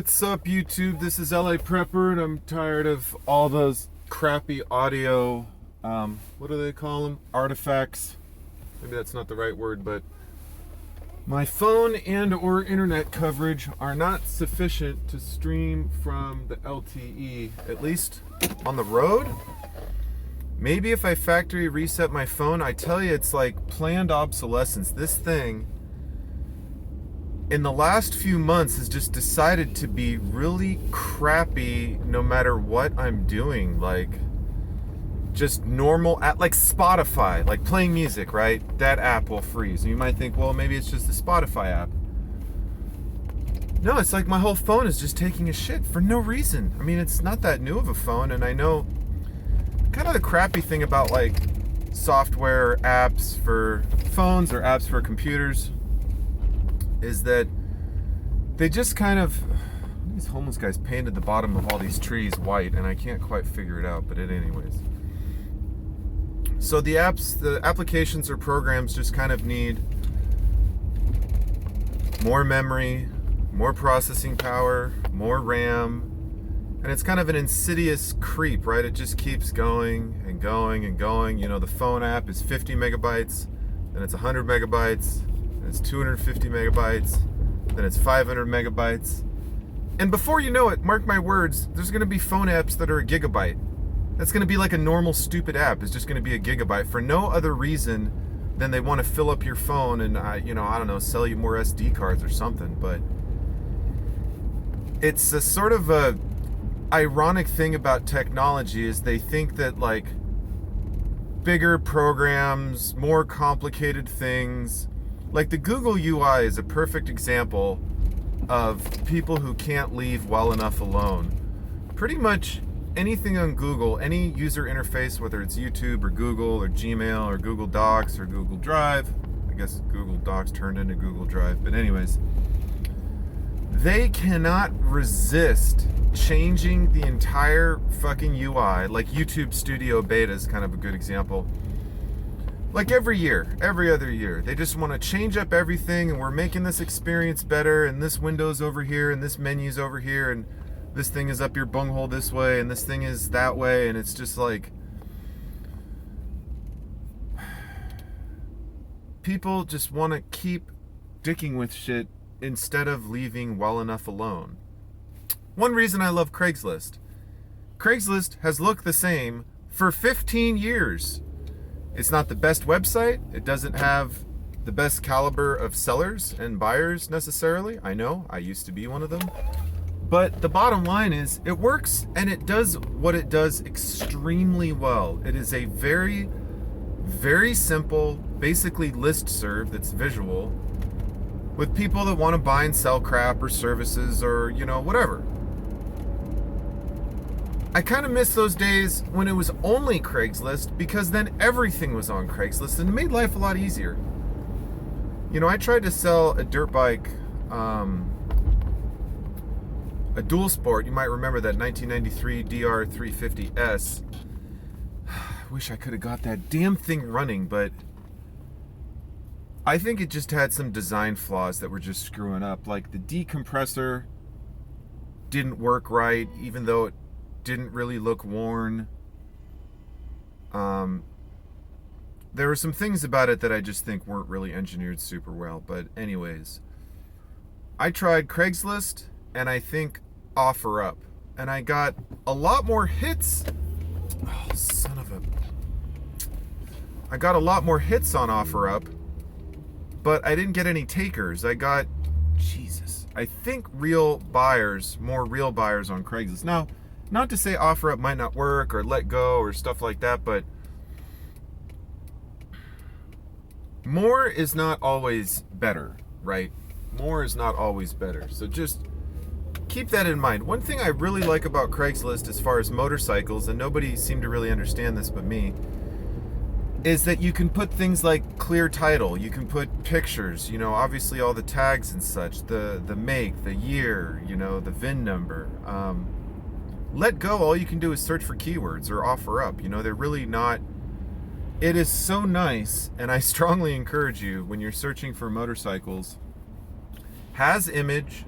What's up, YouTube? This is LA Prepper, and I'm tired of all those crappy audio, what do they call them? Artifacts. Maybe that's not the right word, but my phone and or internet coverage are not sufficient to stream from the LTE, at least on the road. Maybe if I factory reset my phone, I tell you, it's like planned obsolescence. This thing, in the last few months, has just decided to be really crappy no matter what I'm doing. Like, just normal, like Spotify, like playing music, right? That app will freeze. And you might think, well, maybe it's just the Spotify app. No, it's like my whole phone is just taking a shit for no reason. I mean, it's not that new of a phone, and I know kind of the crappy thing about like software apps for phones or apps for computers is that they just kind of, these homeless guys painted the bottom of all these trees white, and I can't quite figure it out, but anyways. So the applications or programs just kind of need more memory, more processing power, more RAM, and it's kind of an insidious creep, right? It just keeps going and going and going. You know, the phone app is 50 megabytes, then it's 100 megabytes, then it's 250 megabytes, then it's 500 megabytes. And before you know it, mark my words, there's going to be phone apps that are a gigabyte. That's going to be like a normal stupid app. It's just going to be a gigabyte for no other reason than they want to fill up your phone and, I don't know, sell you more SD cards or something. But it's a sort of a ironic thing about technology is they think that like bigger programs, more complicated things, like the Google UI is a perfect example of people who can't leave well enough alone. Pretty much anything on Google, any user interface, whether it's YouTube or Google or Gmail or Google Docs or Google Drive, I guess Google Docs turned into Google Drive, but anyways, they cannot resist changing the entire fucking UI. Like YouTube Studio Beta is kind of a good example. Like every year, every other year, they just want to change up everything, and we're making this experience better, and this window's over here, and this menu's over here, and this thing is up your bunghole this way, and this thing is that way, and it's just like, people just want to keep dicking with shit instead of leaving well enough alone. One reason I love Craigslist. Craigslist has looked the same for 15 years. It's not the best website. It doesn't have the best caliber of sellers and buyers necessarily. I know, I used to be one of them. But the bottom line is, it works, and it does what it does extremely well. It is a very, very simple, basically listserv that's visual with people that want to buy and sell crap or services or, whatever. I kind of miss those days when it was only Craigslist, because then everything was on Craigslist, and it made life a lot easier. I tried to sell a dirt bike, a dual sport. You might remember that 1993 DR 350S. I wish I could have got that damn thing running, but I think it just had some design flaws that were just screwing up. Like the decompressor didn't work right, even though it didn't really look worn. There were some things about it that I just think weren't really engineered super well. But anyways, I tried Craigslist and I think OfferUp, and I got a lot more hits. Oh, son of a... I got a lot more hits on OfferUp, but I didn't get any takers. I got, Jesus, I think more real buyers on Craigslist. Now, not to say OfferUp might not work or let go or stuff like that, but more is not always better, right? More is not always better. So just keep that in mind. One thing I really like about Craigslist as far as motorcycles, and nobody seemed to really understand this but me, is that you can put things like clear title, you can put pictures, obviously all the tags and such, the make, the year, the VIN number. Let go, all you can do is search for keywords or OfferUp. They're really not... It is so nice, and I strongly encourage you, when you're searching for motorcycles, has image,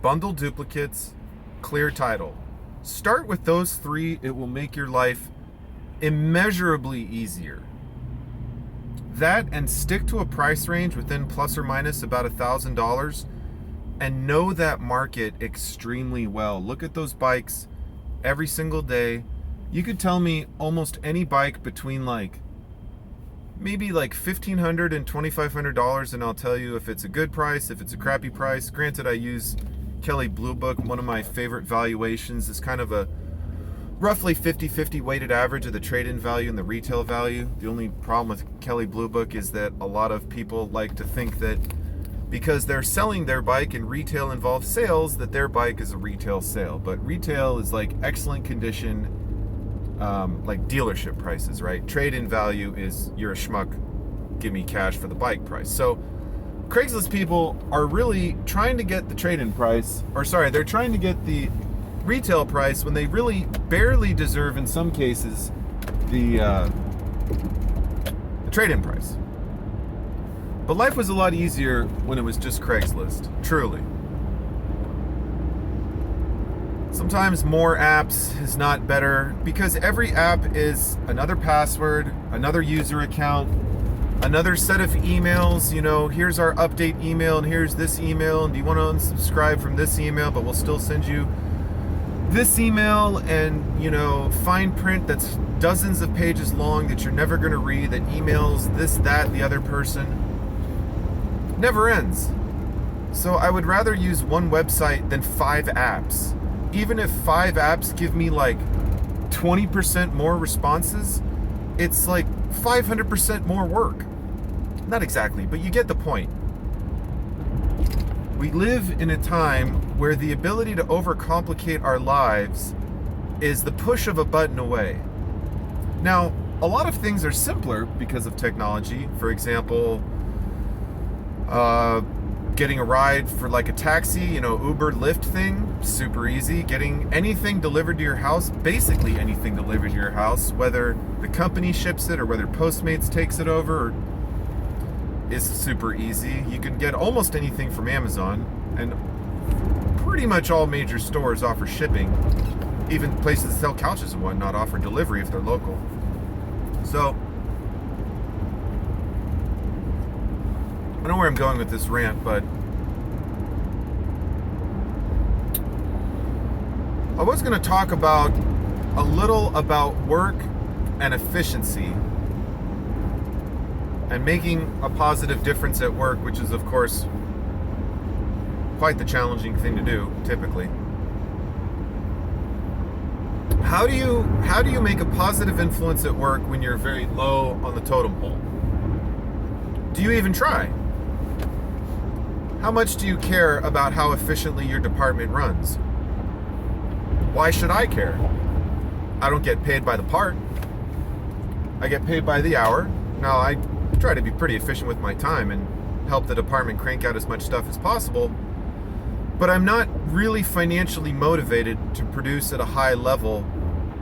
bundle duplicates, clear title. Start with those three. It will make your life immeasurably easier. That, and stick to a price range within plus or minus about $1,000, and know that market extremely well. Look at those bikes every single day. You could tell me almost any bike between maybe $1,500 and $2,500, and I'll tell you if it's a good price, if it's a crappy price. Granted, I use Kelley Blue Book. One of my favorite valuations is kind of a roughly 50-50 weighted average of the trade-in value and the retail value. The only problem with Kelley Blue Book is that a lot of people like to think that because they're selling their bike and retail involves sales, that their bike is a retail sale. But retail is excellent condition, like dealership prices, right? Trade-in value is you're a schmuck, give me cash for the bike price. So Craigslist people are really trying to get the trade-in price, they're trying to get the retail price when they really barely deserve, in some cases, the trade-in price. But life was a lot easier when it was just Craigslist, truly. Sometimes more apps is not better, because every app is another password, another user account, another set of emails. Here's our update email, and here's this email, and do you want to unsubscribe from this email, but we'll still send you this email, and fine print that's dozens of pages long that you're never going to read, that emails this, that, the other person. Never ends. So I would rather use one website than 5 apps. Even if 5 apps give me 20% more responses, it's 500% more work. Not exactly, but you get the point. We live in a time where the ability to overcomplicate our lives is the push of a button away. Now, a lot of things are simpler because of technology. For example, getting a ride for a taxi, Uber, Lyft thing, super easy. Getting anything delivered to your house, basically anything delivered to your house, whether the company ships it or whether Postmates takes it over, is super easy. You can get almost anything from Amazon, and pretty much all major stores offer shipping. Even places that sell couches and whatnot offer delivery if they're local. So, I don't know where I'm going with this rant, but I was going to talk a little about work and efficiency and making a positive difference at work, which is, of course, quite the challenging thing to do, typically. How do you make a positive influence at work when you're very low on the totem pole? Do you even try? How much do you care about how efficiently your department runs? Why should I care? I don't get paid by the part. I get paid by the hour. Now, I try to be pretty efficient with my time and help the department crank out as much stuff as possible, but I'm not really financially motivated to produce at a high level,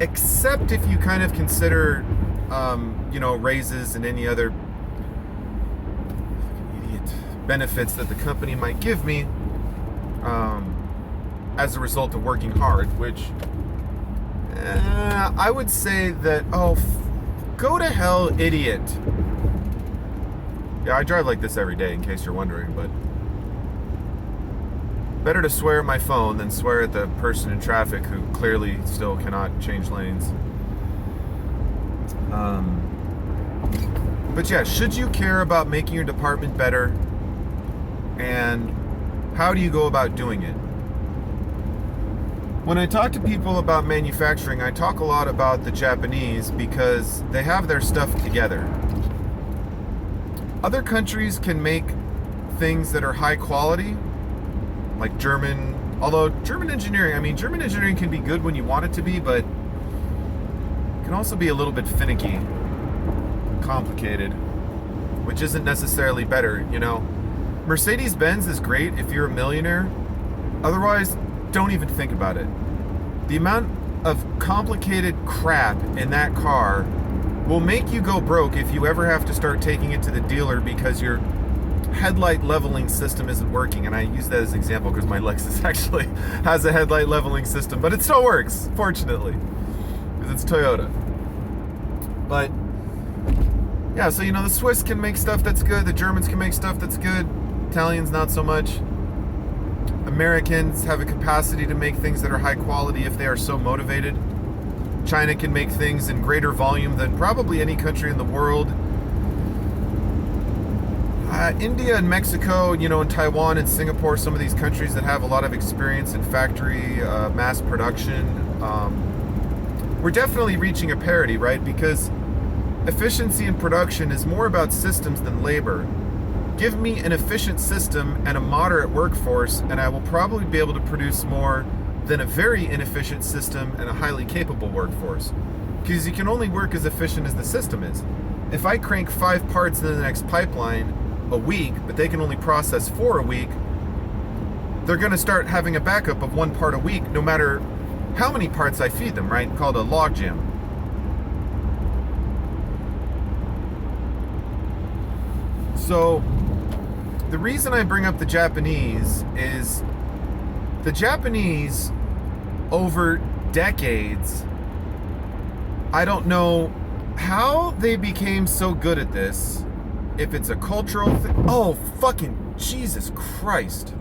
except if you kind of consider, raises and any other idiot benefits that the company might give me as a result of working hard, which I would say that, go to hell, idiot. Yeah, I drive like this every day, in case you're wondering, but better to swear at my phone than swear at the person in traffic who clearly still cannot change lanes. But yeah, should you care about making your department better? And how do you go about doing it? When I talk to people about manufacturing, I talk a lot about the Japanese because they have their stuff together. Other countries can make things that are high quality, like German, although German engineering can be good when you want it to be, but it can also be a little bit finicky, complicated, which isn't necessarily better, Mercedes-Benz is great if you're a millionaire. Otherwise, don't even think about it. The amount of complicated crap in that car will make you go broke if you ever have to start taking it to the dealer because you're headlight leveling system isn't working, and I use that as an example because my Lexus actually has a headlight leveling system, but it still works, fortunately, because it's Toyota. But yeah, so the Swiss can make stuff that's good, the Germans can make stuff that's good, Italians not so much. Americans have a capacity to make things that are high quality if they are so motivated. China can make things in greater volume than probably any country in the world. India and Mexico, and Taiwan and Singapore, some of these countries that have a lot of experience in factory mass production, we're definitely reaching a parity, right? Because efficiency in production is more about systems than labor. Give me an efficient system and a moderate workforce, and I will probably be able to produce more than a very inefficient system and a highly capable workforce. Because you can only work as efficient as the system is. If I crank 5 parts into the next pipeline a week, but they can only process 4 a week, they're going to start having a backup of 1 part a week, no matter how many parts I feed them, right? Called a logjam. So, the reason I bring up the Japanese is the Japanese, over decades, I don't know how they became so good at this. If it's a cultural thing. Oh, fucking Jesus Christ.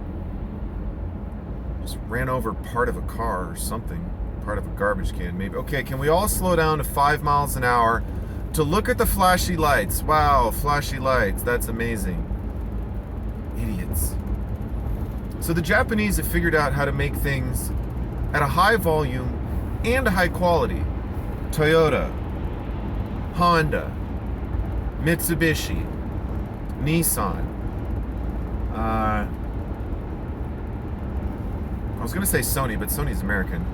Just ran over part of a car or something. Part of a garbage can, maybe. Okay, can we all slow down to 5 miles an hour to look at the flashy lights? Wow, flashy lights. That's amazing. Idiots. So the Japanese have figured out how to make things at a high volume and a high quality. Toyota, Honda, Mitsubishi, Nissan. I was gonna say Sony, but Sony's American.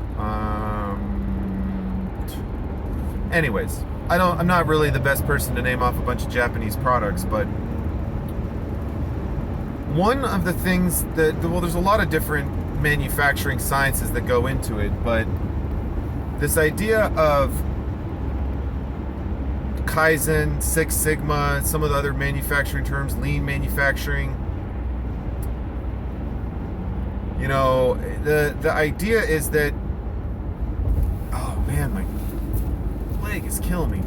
Anyways, I'm not really the best person to name off a bunch of Japanese products, but one of the things there's a lot of different manufacturing sciences that go into it, but this idea of Kaizen, Six Sigma, some of the other manufacturing terms, lean manufacturing. The idea is that, oh man, my leg is killing me.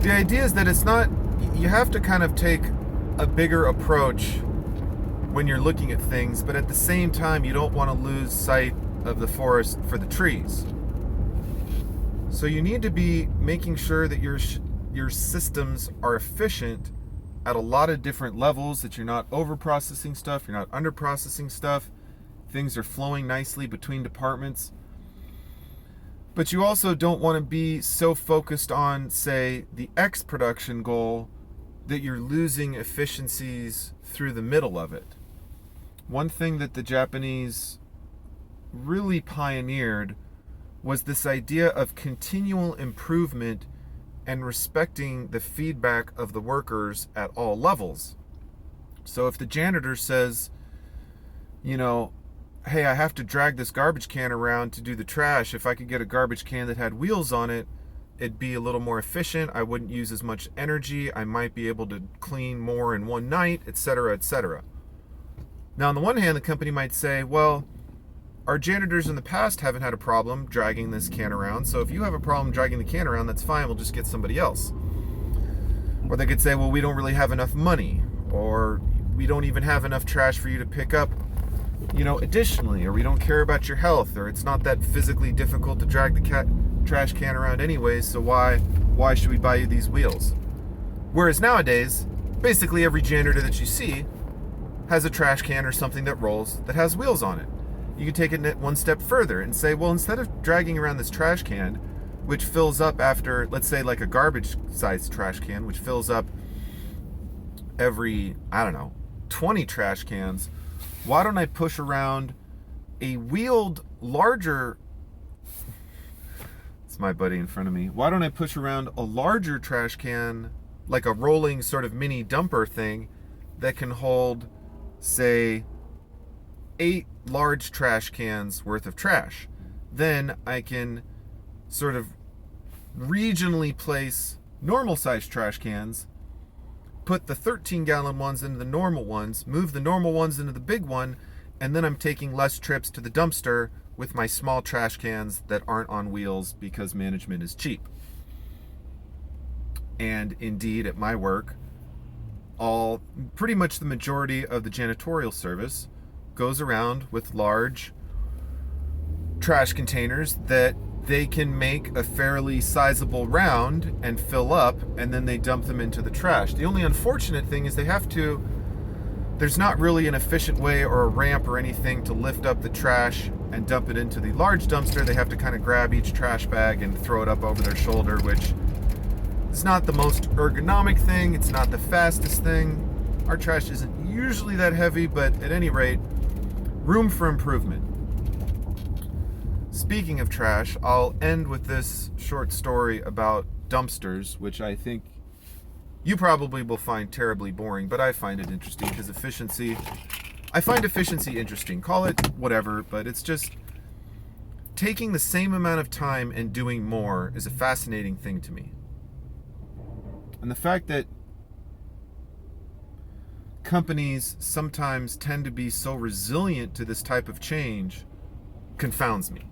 The idea is that it's not, you have to kind of take a bigger approach when you're looking at things, but at the same time, you don't want to lose sight of the forest for the trees. So you need to be making sure that your systems are efficient at a lot of different levels, that you're not over-processing stuff, you're not under-processing stuff, things are flowing nicely between departments. But you also don't want to be so focused on, say, the X production goal that you're losing efficiencies through the middle of it. One thing that the Japanese really pioneered was this idea of continual improvement and respecting the feedback of the workers at all levels. So if the janitor says, hey, I have to drag this garbage can around to do the trash, if I could get a garbage can that had wheels on it, it'd be a little more efficient, I wouldn't use as much energy, I might be able to clean more in one night, etc., etc. Now, on the one hand, the company might say, well, our janitors in the past haven't had a problem dragging this can around, so if you have a problem dragging the can around, that's fine, we'll just get somebody else. Or they could say, well, we don't really have enough money, or we don't even have enough trash for you to pick up, additionally, or we don't care about your health, or it's not that physically difficult to drag the trash can around anyways, so why should we buy you these wheels? Whereas nowadays, basically every janitor that you see has a trash can or something that rolls that has wheels on it. You can take it one step further and say, well, instead of dragging around this trash can, which fills up after, let's say, like a garbage-sized trash can, which fills up every, 20 trash cans, why don't I push around a wheeled larger, it's my buddy in front of me, why don't I push around a larger trash can, like a rolling sort of mini dumper thing that can hold, say, 8 large trash cans worth of trash. Then I can sort of regionally place normal sized trash cans put the 13-gallon ones into the normal ones, move the normal ones into the big one, and then I'm taking less trips to the dumpster with my small trash cans that aren't on wheels because management is cheap. And indeed, at my work, pretty much the majority of the janitorial service goes around with large trash containers that they can make a fairly sizable round and fill up, and then they dump them into the trash. The only unfortunate thing is there's not really an efficient way or a ramp or anything to lift up the trash and dump it into the large dumpster. They have to kind of grab each trash bag and throw it up over their shoulder, which is not the most ergonomic thing. It's not the fastest thing. Our trash isn't usually that heavy, but at any rate, room for improvement. Speaking of trash, I'll end with this short story about dumpsters, which I think you probably will find terribly boring, but I find it interesting because I find efficiency interesting. Call it whatever, but it's just taking the same amount of time and doing more is a fascinating thing to me. And the fact that companies sometimes tend to be so resilient to this type of change confounds me.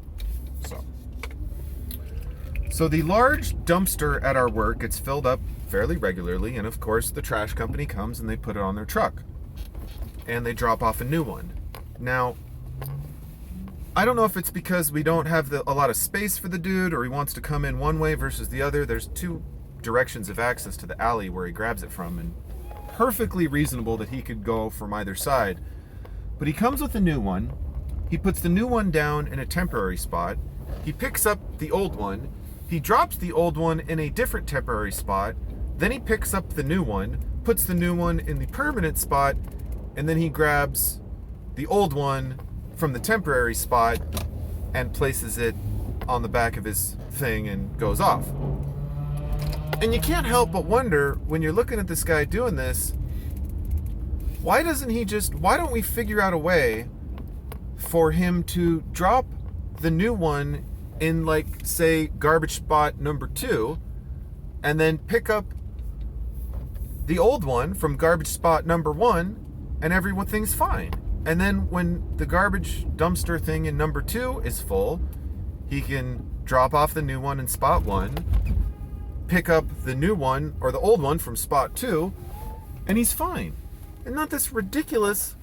So the large dumpster at our work gets filled up fairly regularly, and of course the trash company comes and they put it on their truck and they drop off a new one. Now, I don't know if it's because we don't have a lot of space for the dude, or he wants to come in one way versus the other. There's two directions of access to the alley where he grabs it from, and perfectly reasonable that he could go from either side. But he comes with a new one. He puts the new one down in a temporary spot. He picks up the old one. He drops the old one in a different temporary spot. Then he picks up the new one, puts the new one in the permanent spot, and then he grabs the old one from the temporary spot and places it on the back of his thing and goes off. And you can't help but wonder, when you're looking at this guy doing this, why don't we figure out a way for him to drop the new one in, like, say, garbage spot number 2, and then pick up the old one from garbage spot number 1, and everything's fine. And then when the garbage dumpster thing in number 2 is full, he can drop off the new one in spot 1, pick up the new one or the old one from spot 2, and he's fine. And not this ridiculous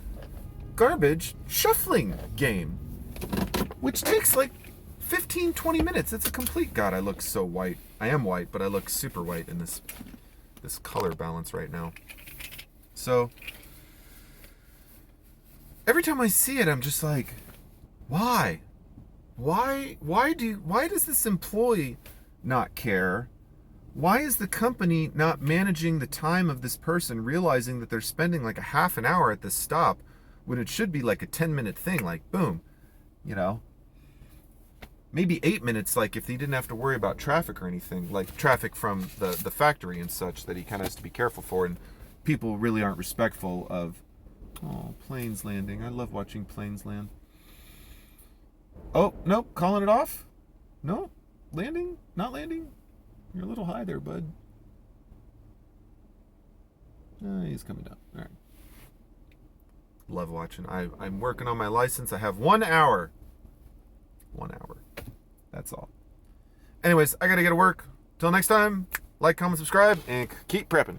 garbage shuffling game, which takes like 15-20 minutes. It's a complete... God, I look so white. I am white, but I look super white in this color balance right now. So every time I see it, I'm just like, why does this employee not care? Why is the company not managing the time of this person, realizing that they're spending like a half an hour at this stop when it should be like a 10-minute thing? Like, boom, maybe 8 minutes, like if he didn't have to worry about traffic or anything, like traffic from the factory and such that he kind of has to be careful for, and people really aren't respectful of. Oh, planes landing. I love watching planes land. Oh, nope, calling it off? No? Landing? Not landing? You're a little high there, bud. He's coming down. All right. Love watching. I'm working on my license. I have 1 hour. 1 hour. That's all. Anyways, I gotta get to work. Till next time, like, comment, subscribe, and keep prepping.